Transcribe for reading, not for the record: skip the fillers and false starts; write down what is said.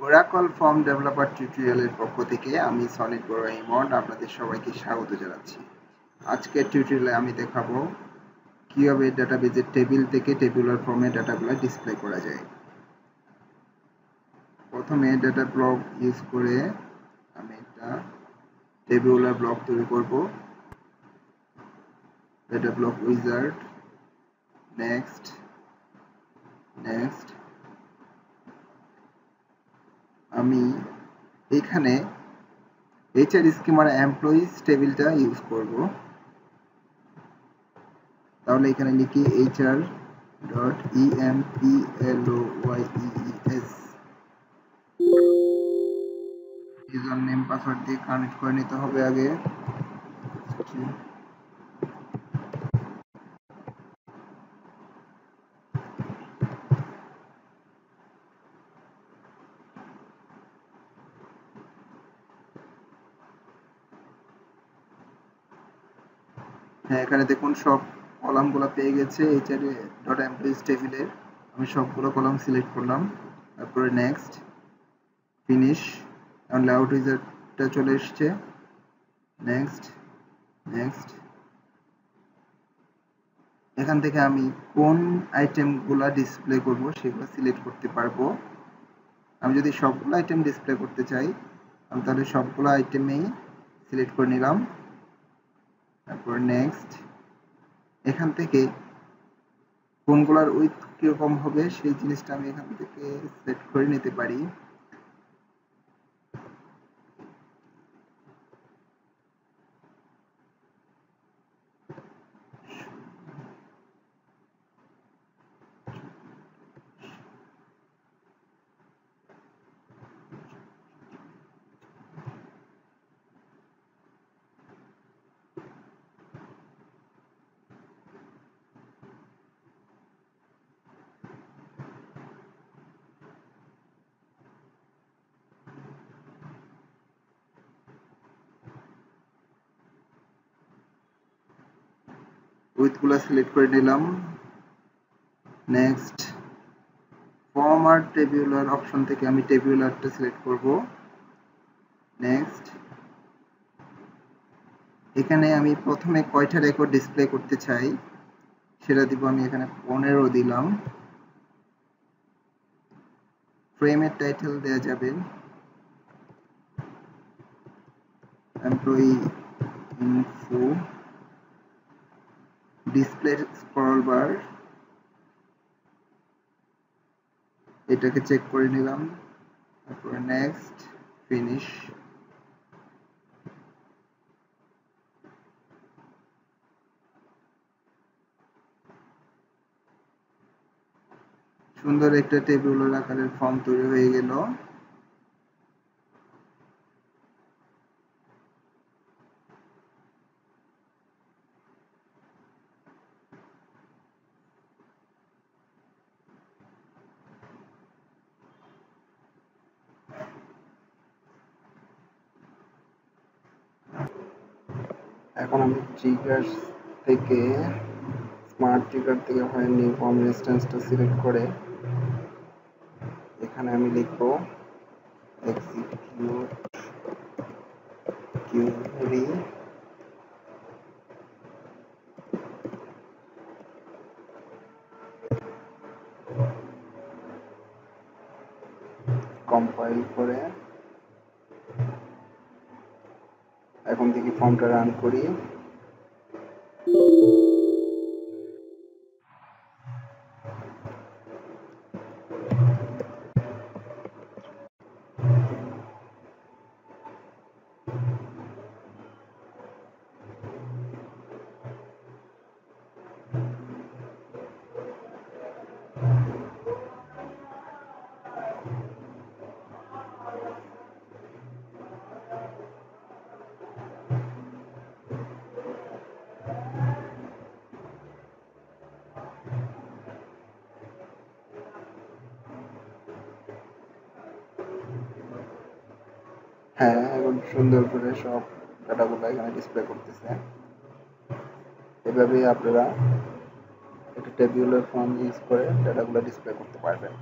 Oracle form developer টিউটোরিয়ালের পক্ষ থেকে আমি সনিক বড়ুয়া ইমন আপনাদের সবাইকে স্বাগত জানাচ্ছি। আজকের টিউটোরিয়ালে আমি দেখাবো কিভাবে ডাটাবেজের টেবিল থেকে টেবুলার ফর্মে ডাটাগুলো ডিসপ্লে করা যায়। প্রথমে ডাটা ব্লক ইউজ করে আমি একটা টেবুলার ব্লক তৈরি করব। Data block wizard, next next আমি এখানে HR স্কিমার এমপ্লয়িজ টেবিলটা ইউজ করব। তাহলে এখানে লিখি hr.employees, ইউজার নেম পাসওয়ার্ড দিয়ে কানেক্ট করে নিতে হবে আগে। হ্যাঁ, এখানে দেখুন সব কলামগুলো পেয়ে গেছে HR.employees টেবিলের। আমি সবগুলো কলাম সিলেক্ট করলাম, তারপরে নেক্সট, ফিনিশ। এখন লেআউট উইজার্ডটা চলে এসছে। নেক্সট নেক্সট এখান থেকে আমি কোন আইটেমগুলো ডিসপ্লে করব সেগুলো সিলেক্ট করতে পারবো। আমি যদি সবগুলো আইটেম ডিসপ্লে করতে চাই আমি তাহলে সবগুলো আইটেমেই সিলেক্ট করে নিলাম, তারপর নেক্সট। এখান থেকে কোনগুলোর উইথ কিরকম হবে সেই জিনিসটা আমি এখান থেকে সেট করে নিতে পারি। উইথগুলো সিলেক্ট করে নিলাম। নেক্সট, ফর্ম আর টেবিউলার অপশন থেকে আমি টেবিউলারটা সিলেক্ট করব। নেক্সট, এখানে আমি প্রথমে কয়টা রেকর্ড ডিসপ্লে করতে চাই সেটা দিব, আমি এখানে 15 দিলাম। ফ্রেমের টাইটেল দেওয়া যাবে employee info, display scroll bar এটাকে চেক করে নিলাম, তারপরে নেক্সট, ফিনিশ। সুন্দর একটা টেবিউলার আকারের ফর্ম তৈরি হয়ে গেল। এখন আমি ট্রিগার থেকে স্মার্ট ট্রিগার থেকে হয় নিউ ফর্ম রেজিস্ট্যান্সটা সিলেক্ট করে এখানে আমি লিখব এক্সিকিউট কিউরি কম্পাইল করে এখন থেকে ফর্মটা রান করি। হ্যাঁ, এখন সুন্দর করে সব ডাটাগুলো এখানে ডিসপ্লে করতেছে। এভাবেই আপনারা একটা টেবিউলার ফর্ম ইউজ করে ডাটাগুলো ডিসপ্লে করতে পারবেন।